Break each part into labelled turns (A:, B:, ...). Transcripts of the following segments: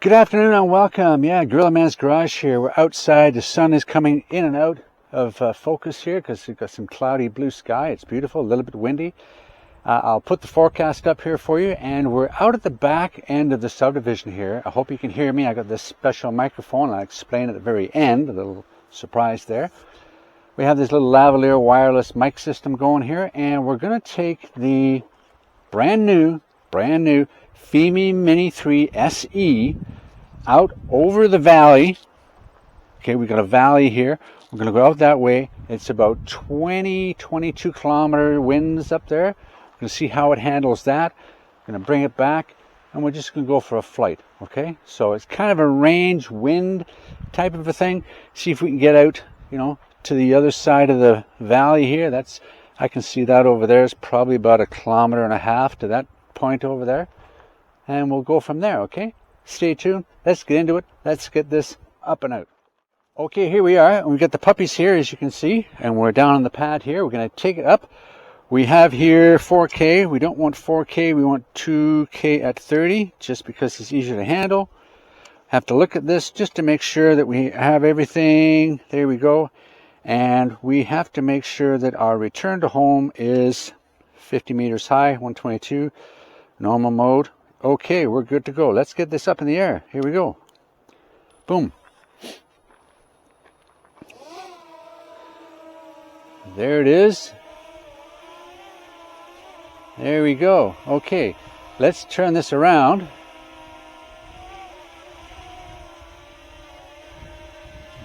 A: Good afternoon and welcome. Yeah, Gorilla Man's Garage here. We're outside. The sun is coming in and out of focus here because we've got some cloudy blue sky. It's beautiful, a little bit windy. I'll put the forecast up here for you, and we're out at the back end of the subdivision here. I hope you can hear me. I got this special microphone. I'll explain at the very end, a little surprise there. We have this little lavalier wireless mic system going here, and we're going to take the brand new FIMI Mini 3 SE out over the valley. Okay, we got a valley here. We're going to go out that way. It's about 22 kilometer winds up there. We're going to see how it handles that. We're going to bring it back, and we're just going to go for a flight. Okay, so it's kind of a range wind type of a thing. See if we can get out, to the other side of the valley here. I can see that over there. It's probably about 1.5 kilometers to that point over there. And we'll go from there, okay? Stay tuned. Let's get into it. Let's get this up and out. Okay, here we are. We've got the puppies here, as you can see, and we're down on the pad here. We're going to take it up. We have here 4K. We don't want 4K. We want 2K at 30, just because it's easier to handle. Have to look at this just to make sure that we have everything. There we go. And we have to make sure that our return to home is 50 meters high, 122, normal mode. Okay, we're good to go. Let's get this up in the air. Here we go. Boom. There it is. There we go. Okay, let's turn this around.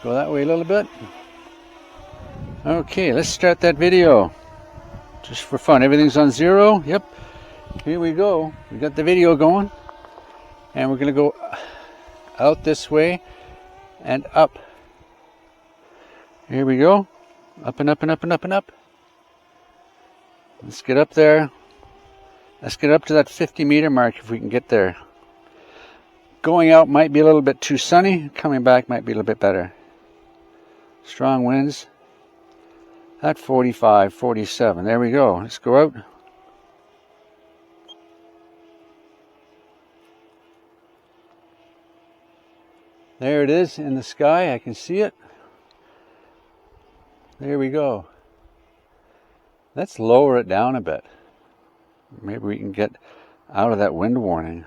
A: Go that way a little bit. Okay, let's start that video. Just for fun. Everything's on 0. Yep. Here we go. We got the video going, and we're going to go out this way and up. Here we go. Up and up and up and up and up. Let's get up there. Let's get up to that 50 meter mark if we can get there. Going out might be a little bit too sunny. Coming back might be a little bit better. Strong winds. At 45, 47. There we go. Let's go out. There it is in the sky. I can see it. There we go. Let's lower it down a bit. Maybe we can get out of that wind warning.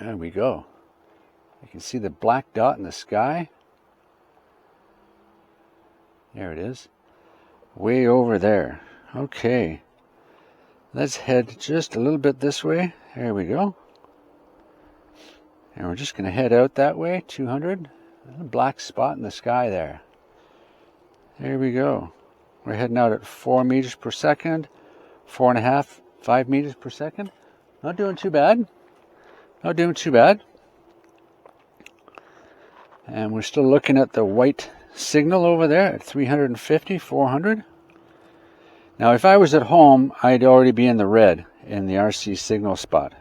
A: There we go. You can see the black dot in the sky. There it is. Way over there. Okay. Let's head just a little bit this way. There we go. And we're just going to head out that way, 200. A black spot in the sky there. There we go. We're heading out at 4 meters per second, 4.5, 5 meters per second. Not doing too bad. Not doing too bad. And we're still looking at the white signal over there at 350, 400. Now, if I was at home, I'd already be in the red in the RC signal spot.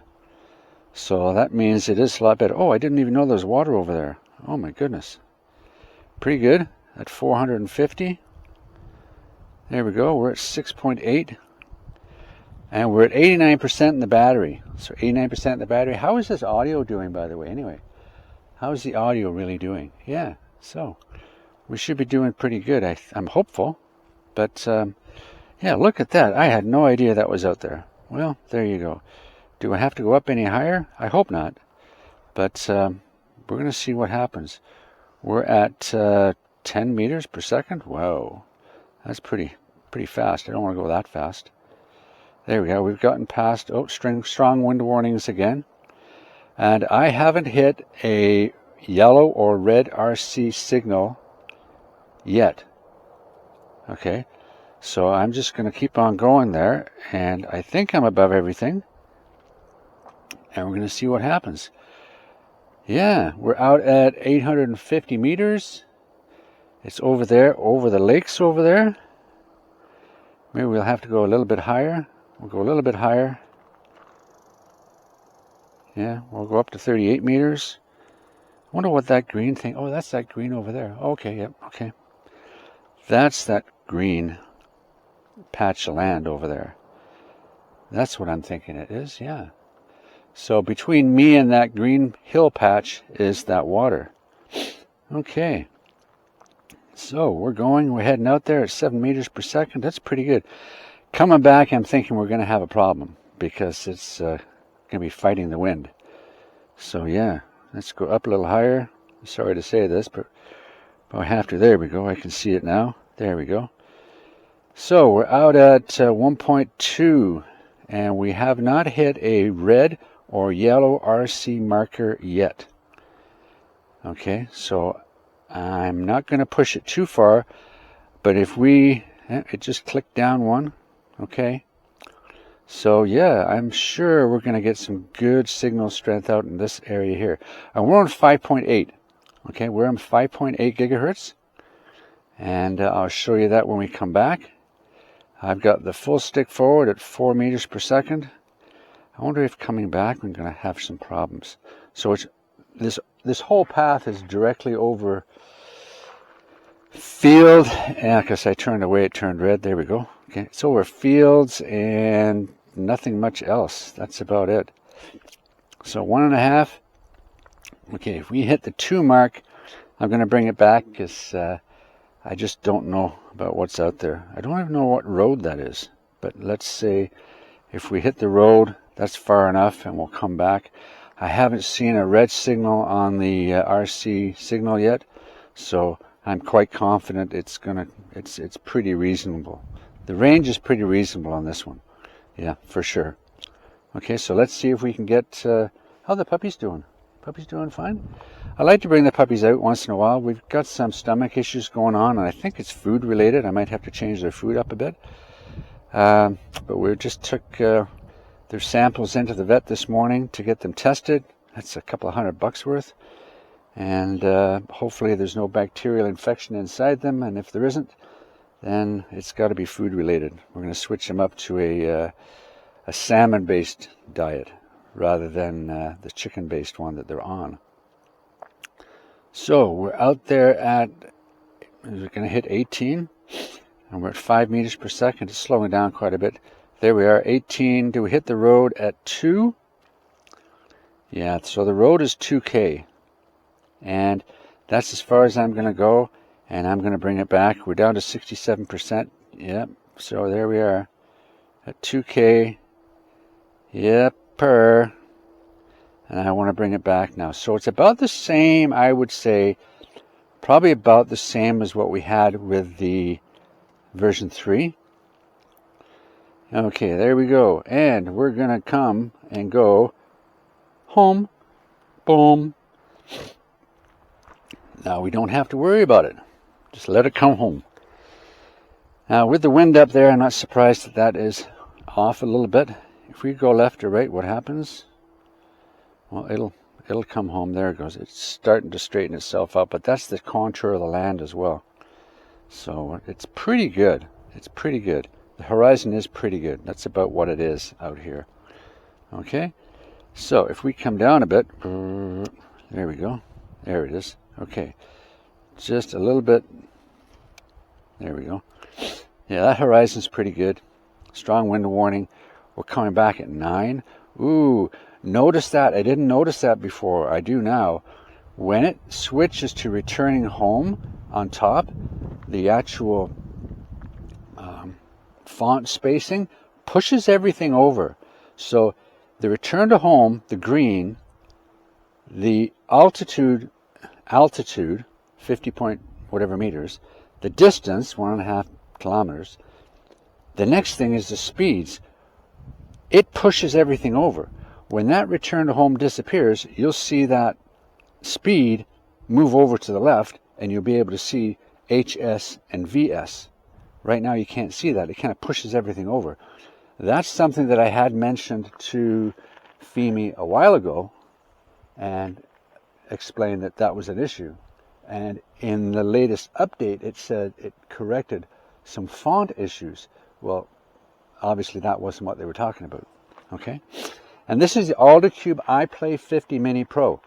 A: So that means it is a lot better. Oh, I didn't even know there was water over there. Oh my goodness. Pretty good at 450. There we go. We're at 6.8. And we're at 89% in the battery. So 89% in the battery. How is this audio doing, by the way, anyway? How is the audio really doing? Yeah, so we should be doing pretty good. I'm hopeful. But, yeah, look at that. I had no idea that was out there. Well, there you go. Do I have to go up any higher? I hope not. But we're going to see what happens. We're at 10 meters per second. Whoa. That's pretty fast. I don't want to go that fast. There we go. We've gotten past, strong wind warnings again. And I haven't hit a yellow or red RC signal yet. Okay. So I'm just going to keep on going there. And I think I'm above everything. And we're going to see what happens. Yeah, we're out at 850 meters. It's over there, over the lakes over there. Maybe we'll have to go a little bit higher. We'll go a little bit higher. Yeah, we'll go up to 38 meters. I wonder what that green thing... Oh, that's that green over there. Okay, yep, okay. That's that green patch of land over there. That's what I'm thinking it is, yeah. So between me and that green hill patch is that water. Okay. So we're heading out there at 7 meters per second. That's pretty good. Coming back, I'm thinking we're going to have a problem because it's going to be fighting the wind. So yeah, let's go up a little higher. Sorry to say this, but I have to. There we go. I can see it now. There we go. So we're out at 1.2, and we have not hit a red or yellow RC marker yet. Okay, so I'm not going to push it too far, but if it just clicked down one. Okay, so yeah, I'm sure we're going to get some good signal strength out in this area here. And we're on 5.8. Okay, we're on 5.8 gigahertz, and I'll show you that when we come back. I've got the full stick forward at 4 meters per second. I wonder if coming back we're going to have some problems. So this whole path is directly over field, and because I turned away, it turned red. There we go. Okay, it's over fields and nothing much else. That's about it. So 1.5. Okay, if we hit the 2 mark, I'm going to bring it back because I just don't know about what's out there. I don't even know what road that is. But let's say if we hit the road, that's far enough, and we'll come back. I haven't seen a red signal on the RC signal yet, so I'm quite confident it's pretty reasonable. The range is pretty reasonable on this one. Yeah, for sure. Okay, so let's see if we can get how the puppy's doing. Puppy's doing fine. I like to bring the puppies out once in a while. We've got some stomach issues going on, and I think it's food related. I might have to change their food up a bit. But we just took their samples into the vet this morning to get them tested. That's a couple of $100 worth. And hopefully there's no bacterial infection inside them. And if there isn't, then it's got to be food related. We're going to switch them up to a salmon-based diet rather than the chicken-based one that they're on. So we're out there at, we're going to hit 18, and we're at 5 meters per second. It's slowing down quite a bit. There we are, 18. Do we hit the road at 2? Yeah, so the road is 2K, and that's as far as I'm going to go, and I'm going to bring it back. We're down to 67%. Yep, so there we are at 2K. Yep. And I want to bring it back now. So it's about the same, I would say, probably about the same as what we had with the version 3. Okay, there we go. And we're going to come and go home. Boom. Now we don't have to worry about it. Just let it come home. Now with the wind up there, I'm not surprised that that is off a little bit. If we go left or right, what happens? Well, it'll come home. There it goes. It's starting to straighten itself out, but that's the contour of the land as well. So it's pretty good. It's pretty good. The horizon is pretty good. That's about what it is out here. Okay. So if we come down a bit, there we go. There it is. Okay. Just a little bit. There we go. Yeah, that horizon's pretty good. Strong wind warning. We're coming back at 9. Ooh, notice that. I didn't notice that before. I do now. When it switches to returning home on top, the actual font spacing pushes everything over. So the return to home, the green, the altitude, 50 point whatever meters, the distance, 1.5 kilometers. The next thing is the speeds. It pushes everything over. When that return to home disappears, you'll see that speed move over to the left, and you'll be able to see HS and VS. Right now you can't see that. It kind of pushes everything over. That's something that I had mentioned to FIMI a while ago and explained that that was an issue. And in the latest update, it said it corrected some font issues. Well, obviously that wasn't what they were talking about. Okay, and this is the AldiCube iPlay 50 Mini Pro.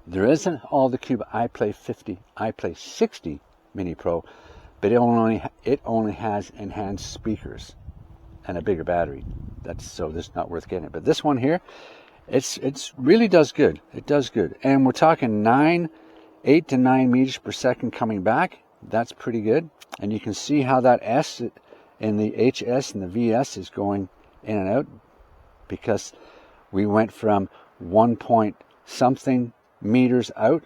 A: There is an AldiCube iPlay 50, iPlay 60 Mini Pro, but it only has enhanced speakers and a bigger battery. So this is not worth getting it. But this one here It's really does good. It does good. And we're talking 8 to 9 meters per second coming back. That's pretty good. And you can see how that S in the HS and the VS is going in and out, because we went from 1 point something meters out,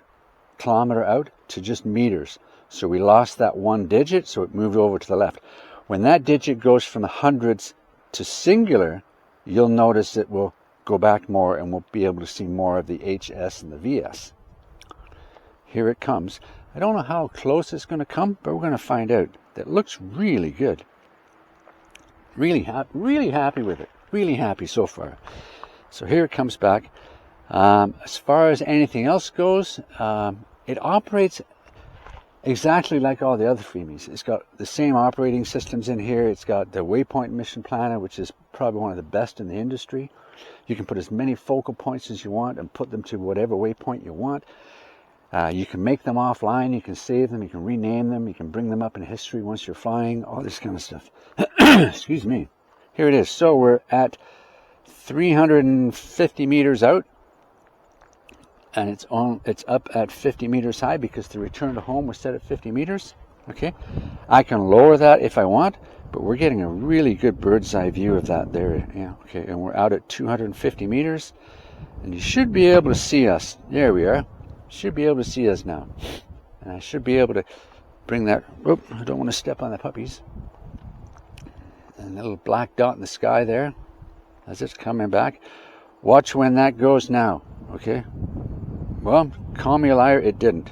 A: kilometer out, to just meters. So we lost that one digit, so it moved over to the left. When that digit goes from the hundreds to singular, you'll notice it will go back more, and we'll be able to see more of the HS and the VS. Here it comes. I don't know how close it's going to come, but we're going to find out. That looks really good. Really happy with it. Really happy so far. So here it comes back. As far as anything else goes, it operates exactly like all the other FIMIs. It's got the same operating systems in here. It's got the Waypoint Mission Planner, which is probably one of the best in the industry. You can put as many focal points as you want and put them to whatever waypoint you want. You can make them offline, you can save them, you can rename them, you can bring them up in history once you're flying, all this kind of stuff. Excuse me. Here it is. So we're at 350 meters out, and it's up at 50 meters high because the return to home was set at 50 meters. Okay, I can lower that if I want, but we're getting a really good bird's eye view of that there. Yeah, okay, and we're out at 250 meters, and you should be able to see us. There we are. Should be able to see us now, and I should be able to bring that. Oop, I don't want to step on the puppies. And a little black dot in the sky there as it's coming back. Watch when that goes now. Okay, well, call me a liar, it didn't.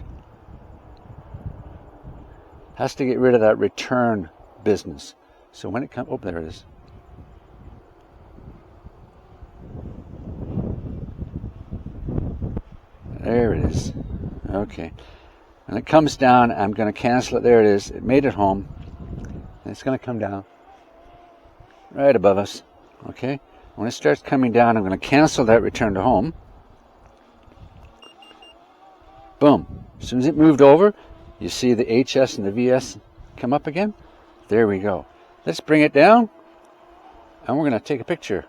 A: Has to get rid of that return business. So when it comes, oh, there it is. There it is. Okay. When it comes down, I'm going to cancel it. There it is. It made it home. And it's going to come down right above us. Okay. When it starts coming down, I'm going to cancel that return to home. Boom. As soon as it moved over, you see the HS and the VS come up again. There we go. Let's bring it down, and we're going to take a picture.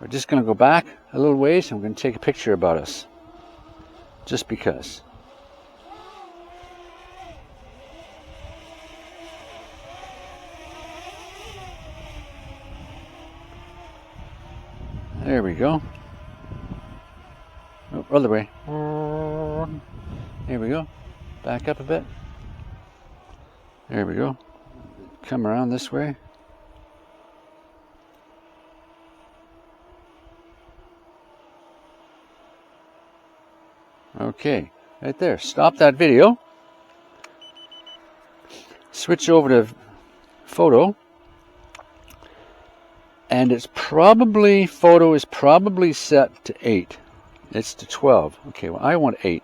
A: We're just going to go back a little ways, and we're going to take a picture about us. Just because. There we go. Oh, other way. Here we go. Back up a bit. There we go. Come around this way. Okay, right there. Stop that video. Switch over to photo. And it's probably, photo is probably set to 8. It's to 12. Okay, well, I want 8.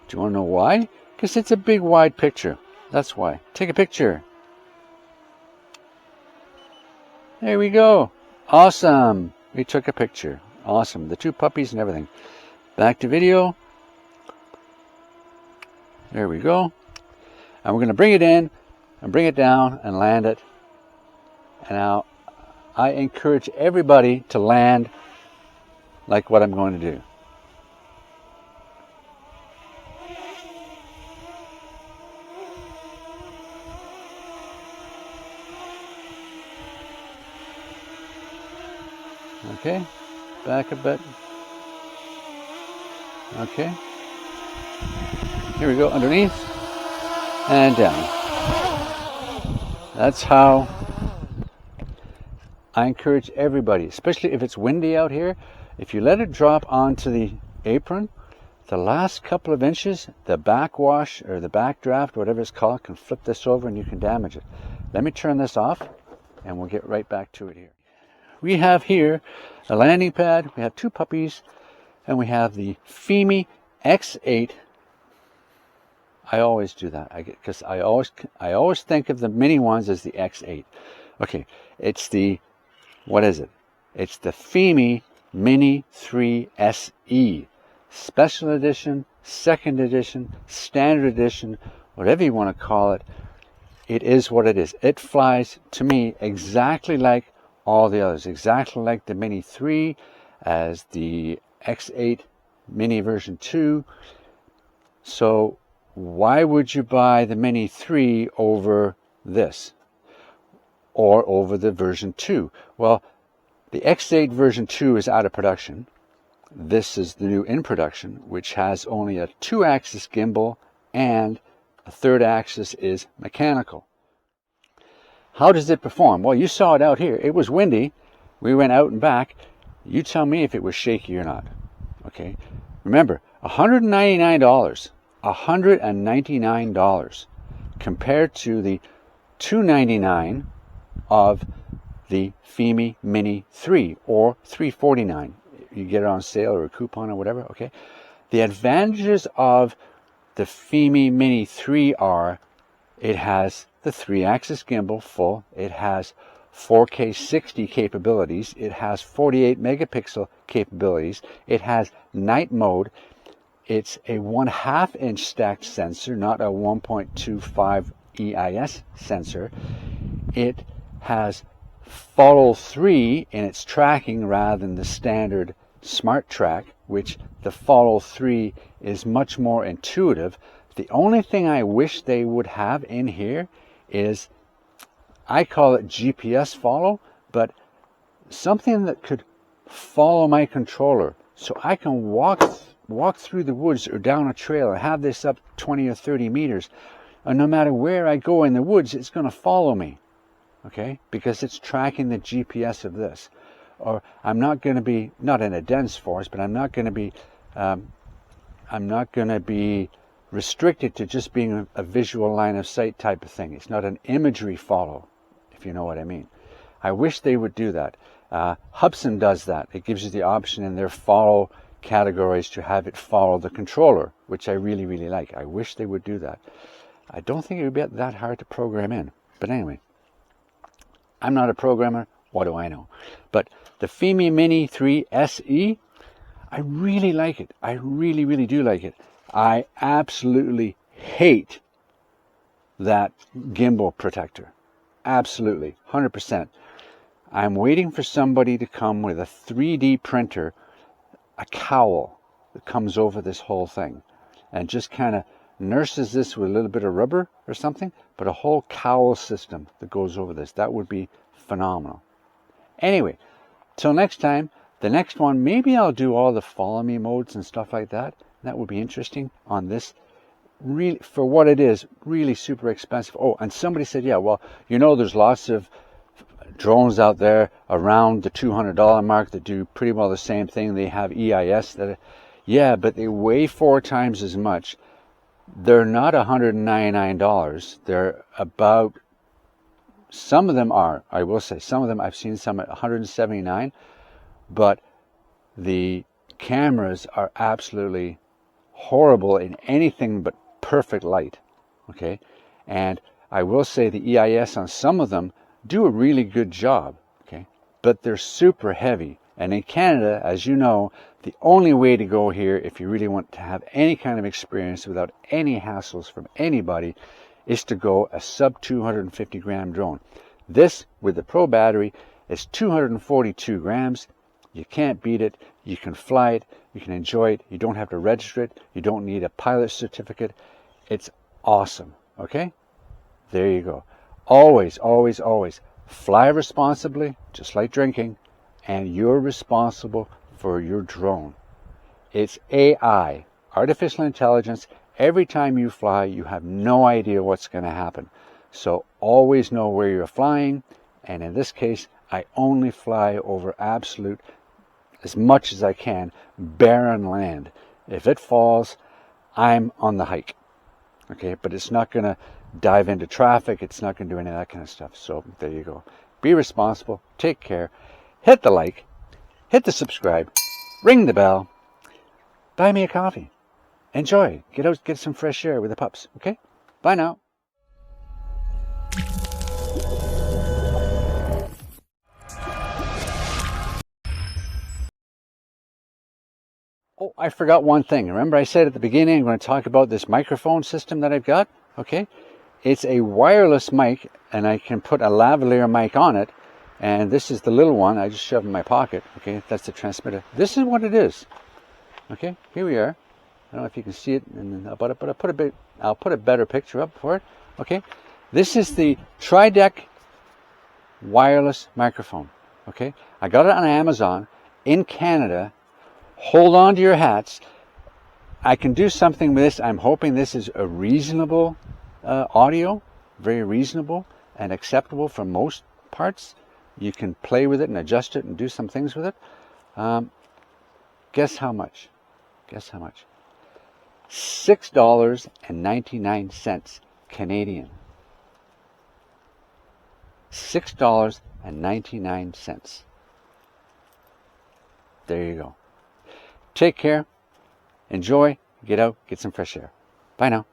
A: Do you want to know why? Because it's a big, wide picture. That's why. Take a picture. There we go. Awesome. We took a picture. Awesome. The two puppies and everything. Back to video. There we go. And we're going to bring it in and bring it down and land it. And now I encourage everybody to land like what I'm going to do. Okay, back a bit. Okay, here we go, underneath and down. That's how I encourage everybody, especially if it's windy out here, if you let it drop onto the apron, the last couple of inches, the backwash or the backdraft, whatever it's called, can flip this over and you can damage it. Let me turn this off and we'll get right back to it here. We have here a landing pad, we have two puppies, and we have the FIMI X8. I always do that because I always think of the mini ones as the X8. Okay, it's the, what is it? It's the FIMI Mini 3 SE. Special edition, second edition, standard edition, whatever you want to call it. It is what it is. It flies, to me, exactly like all the others, exactly like the Mini 3, as the X8 Mini version 2. So why would you buy the Mini 3 over this, or over the version 2? Well, the X8 version 2 is out of production. This is the new in production, which has only a 2-axis gimbal and a 3rd axis is mechanical. How does it perform? Well, you saw it out here. It was windy. We went out and back. You tell me if it was shaky or not. Okay. Remember, $199. $199 compared to the $299 of the FIMI Mini 3, or $349. You get it on sale or a coupon or whatever. Okay. The advantages of the FIMI Mini 3 are, it has the 3-axis gimbal full, it has 4K 60 capabilities, it has 48 megapixel capabilities, it has night mode, it's a 1/2 inch stacked sensor, not a 1.25 EIS sensor. It has follow 3 in its tracking rather than the standard smart track, which the follow 3 is much more intuitive. The only thing I wish they would have in here is, I call it GPS follow, but something that could follow my controller so I can walk through the woods or down a trail and have this up 20 or 30 meters, and no matter where I go in the woods, it's going to follow me. Okay, because it's tracking the GPS of this. Or I'm not going to be, not in a dense forest, but I'm not going to be restricted to just being a visual line of sight type of thing. It's not an imagery follow, if you know what I mean. I wish they would do that. Hubsan does that. It gives you the option in their follow categories to have it follow the controller, which I really, really like. I wish they would do that. I don't think it would be that hard to program in. But anyway, I'm not a programmer. What do I know? But the FIMI Mini 3 SE, I really like it. I really, really do like it. I absolutely hate that gimbal protector. Absolutely, 100%. I'm waiting for somebody to come with a 3D printer, a cowl that comes over this whole thing, and just kind of nurses this with a little bit of rubber or something, but a whole cowl system that goes over this. That would be phenomenal. Anyway, till next time, the next one, maybe I'll do all the follow me modes and stuff like that. That would be interesting on this. Really, for what it is, really super expensive. Oh, and somebody said, yeah, well, you know, there's lots of drones out there around the $200 mark that do pretty well the same thing. They have EIS. Yeah, but they weigh 4 times as much. They're not $199. They're about, some of them are, I will say, some of them, I've seen some at $179, but the cameras are absolutely horrible in anything but perfect light. Okay, and I will say the EIS on some of them do a really good job. Okay, but they're super heavy, and in Canada, as you know, the only way to go here if you really want to have any kind of experience without any hassles from anybody is to go a sub 250 gram drone. This, with the Pro battery, is 242 grams. You can't beat it. You can fly it. You can enjoy it. You don't have to register it. You don't need a pilot certificate. It's awesome. Okay? There you go. Always, always, always fly responsibly, just like drinking, and you're responsible for your drone. It's AI, artificial intelligence. Every time you fly, you have no idea what's going to happen. So always know where you're flying. And in this case, I only fly over absolute, as much as I can, barren land. If it falls, I'm on the hike. Okay, but it's not going to dive into traffic. It's not going to do any of that kind of stuff. So there you go. Be responsible. Take care. Hit the like. Hit the subscribe. Ring the bell. Buy me a coffee. Enjoy. Get out, get some fresh air with the pups. Okay? Bye now. Oh, I forgot one thing. Remember I said at the beginning I'm going to talk about this microphone system that I've got? Okay? It's a wireless mic, and I can put a lavalier mic on it, And this is the little one I just shoved in my pocket. Okay, that's the transmitter. This is what it is. Okay, here we are. I don't know if you can see it, but I'll put a better picture up for it. Okay, this is the Tridec wireless microphone. Okay, I got it on Amazon in Canada. Hold on to your hats. I can do something with this. I'm hoping this is a reasonable audio, very reasonable and acceptable for most parts. You can play with it and adjust it and do some things with it. Guess how much? Guess how much? $6.99 Canadian. $6.99. There you go. Take care. Enjoy. Get out. Get some fresh air. Bye now.